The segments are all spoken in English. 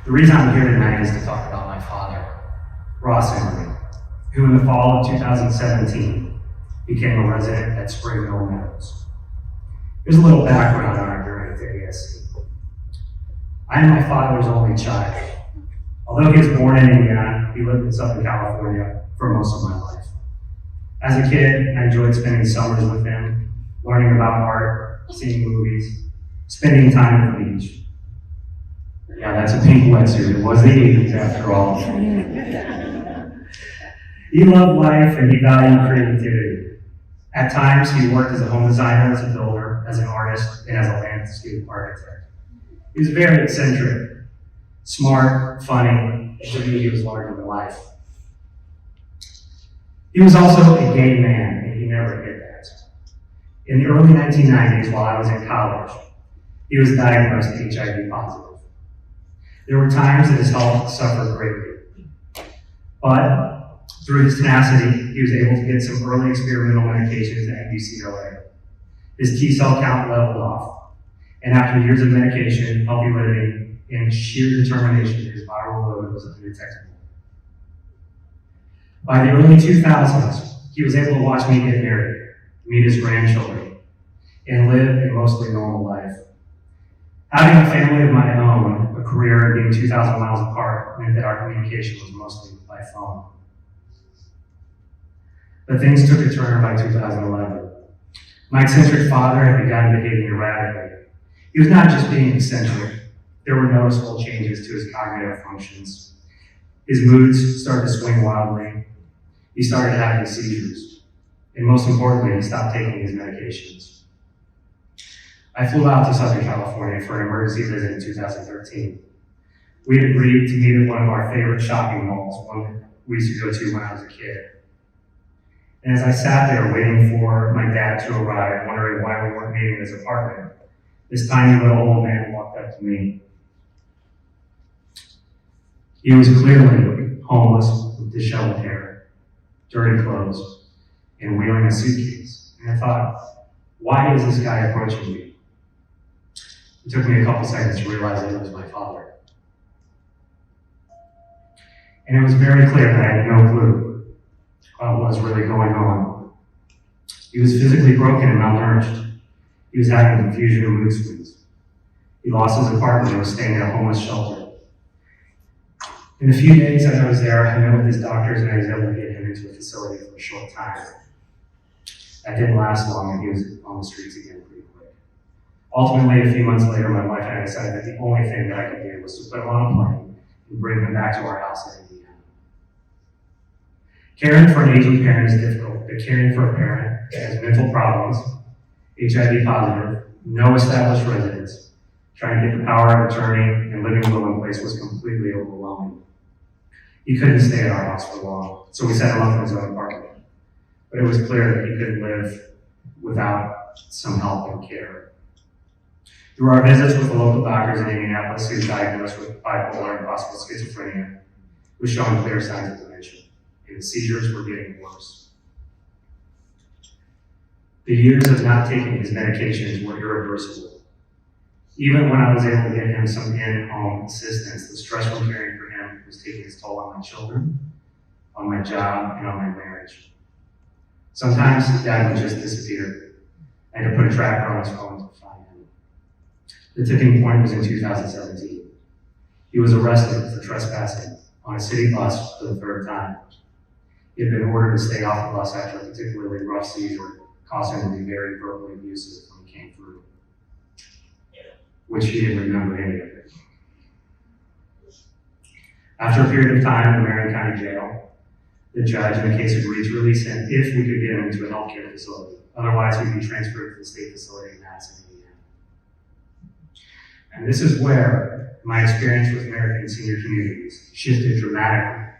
The reason I'm here tonight is to talk about my father, Ross Emery, who in the fall of 2017 became a resident at Spring Mill Meadows. Here's a little background on our journey to ASC. I am my father's only child. Although he was born in Indiana, he lived in Southern California for most of my life. As a kid, I enjoyed spending summers with him, learning about art, seeing movies, spending time at the beach. Yeah, that's a pink wetsuit. It was the 80s after all. He loved life and he valued creativity. At times, he worked as a home designer, as a builder, as an artist, and as a landscape architect. He was very eccentric, smart, funny, and to me, he was larger than life. He was also a gay man, and he never hid that. In the early 1990s, while I was in college, he was diagnosed HIV positive. There were times that his health suffered greatly, but through his tenacity, he was able to get some early experimental medications at UCLA. His T-cell count leveled off, and after years of medication, healthy living, and sheer determination, his viral load was undetectable. By the early 2000s, he was able to watch me get married, meet his grandchildren, and live a mostly normal life. Having a family of my own, a career being 2,000 miles apart, meant that our communication was mostly by phone. But things took a turn by 2011. My eccentric father had begun behaving erratically. He was not just being eccentric. There were noticeable changes to his cognitive functions. His moods started to swing wildly. He started having seizures. And most importantly, he stopped taking his medications. I flew out to Southern California for an emergency visit in 2013. We had agreed to meet at one of our favorite shopping malls, one that we used to go to when I was a kid. And as I sat there waiting for my dad to arrive, wondering why we weren't meeting in his apartment, this tiny little old man walked up to me. He was clearly homeless with disheveled hair, dirty clothes, and wheeling a suitcase. And I thought, why is this guy approaching me? It took me a couple seconds to realize that it was my father. And it was very clear that I had no clue what was really going on. He was physically broken and malnourished. He was having confusion and mood swings. He lost his apartment and was staying at a homeless shelter. In the few days that I was there, I met with his doctors and I was able to get him into a facility for a short time. That didn't last long and he was on the streets again pretty quick. Ultimately, a few months later, my wife and I decided that the only thing that I could do was to put him on a plane and bring him back to our house in Indiana. Caring for an aging parent is difficult, but caring for a parent that has mental problems, HIV positive, no established residence, trying to get the power of attorney and living will in place was completely overwhelming. He couldn't stay at our house for long, so we set him up in his own apartment. But it was clear that he couldn't live without some help and care. Through our visits with the local doctors in Indianapolis, he was diagnosed with bipolar and possible schizophrenia, was showing clear signs of dementia, and his seizures were getting worse. The years of not taking his medications were irreversible. Even when I was able to get him some in-home assistance, the stress from caring for him was taking its toll on my children, on my job, and on my marriage. Sometimes Dad would just disappear. I had to put a tracker on his phone to find him. The tipping point was in 2017. He was arrested for trespassing on a city bus for the third time. He had been ordered to stay off the bus after a particularly rough seizure, causing him to be very verbally abusive when he came through, which he didn't remember any of it. After a period of time in the Marion County Jail, the judge in the case agreed to release him if we could get him into a healthcare facility. Otherwise, he'd be transferred to the state facility in Madison, Indiana. And this is where my experience with American senior communities shifted dramatically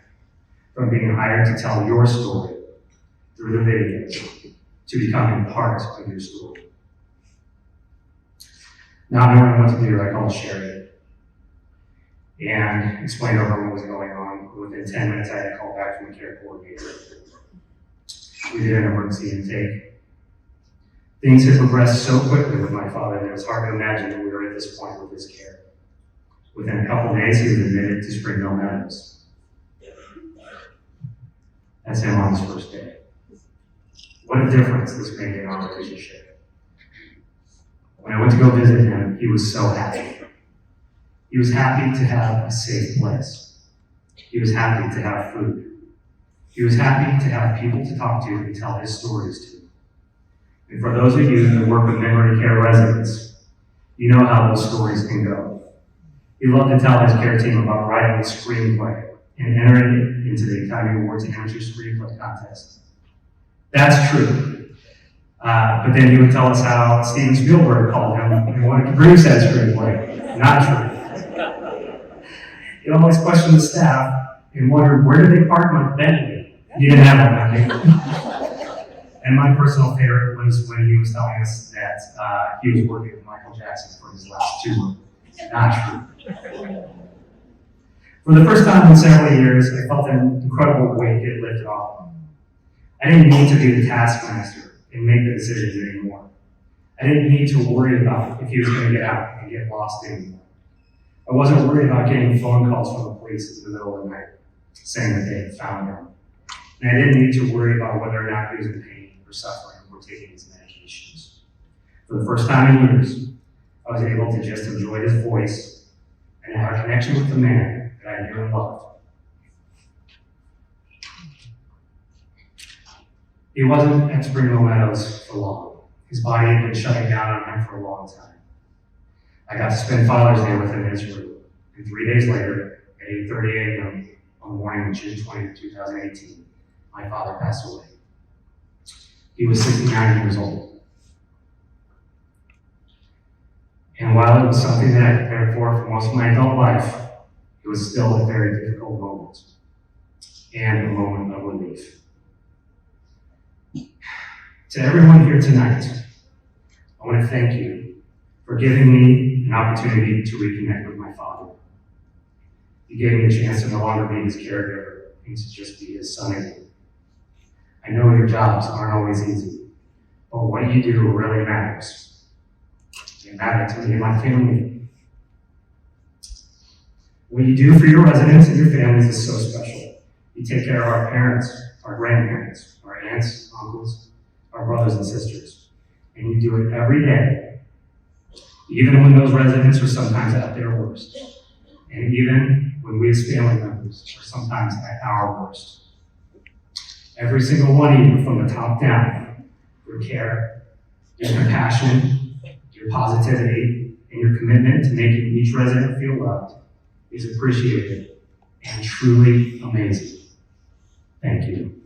from being hired to tell your story through the videos to becoming part of your story. Not knowing what to do, I called Sherry and explained to her what was going on. Within 10 minutes, I had a call back from the care coordinator. We did an emergency intake. Things had progressed so quickly with my father that it was hard to imagine that we were at this point with his care. Within a couple of days, he was admitted to Springville Meadows. That's him on his first day. What a difference this made in our relationship. When I went to go visit him, he was so happy. He was happy to have a safe place. He was happy to have food. He was happy to have people to talk to and tell his stories to. And for those of you that work with memory care residents, you know how those stories can go. He loved to tell his care team about writing a screenplay and entering it into the Academy Awards Amateur Screenplay Contest. That's true. But then he would tell us how Steven Spielberg called him and wanted to produce that screenplay. Not true. He always questioned the staff and wondered, where did they park my Bentley? He didn't have one, I think. And my personal favorite was when he was telling us that he was working with Michael Jackson for his last tour. Not true. For the first time in several years, I felt an incredible weight get lifted off of me. I didn't need to be the taskmaster and make the decisions anymore. I didn't need to worry about if he was going to get out and get lost anymore. I wasn't worried about getting phone calls from the police in the middle of the night saying that they had found him. And I didn't need to worry about whether or not he was in pain or suffering or taking his medications. For the first time in years, I was able to just enjoy his voice and have a connection with the man that I knew and loved. He wasn't at Springville Meadows for long. His body had been shutting down on him for a long time. I got to spend Father's Day with him in his room, and 3 days later, at 8:30 a.m. on the morning of June 20, 2018, my father passed away. He was 69 years old. And while it was something that I prepared for most of my adult life, it was still a very difficult moment, and a moment of relief. To everyone here tonight, I want to thank you for giving me an opportunity to reconnect with my father. You gave me a chance to no longer be his caregiver and to just be his son again. I know your jobs aren't always easy, but what you do really matters. They matter to me and my family. What you do for your residents and your families is so special. You take care of our parents, our grandparents, our aunts, uncles, our brothers and sisters. And you do it every day, even when those residents are sometimes at their worst. And even when we as family members are sometimes at our worst. Every single one of you, from the top down, your care, your compassion, your positivity, and your commitment to making each resident feel loved is appreciated and truly amazing. Thank you.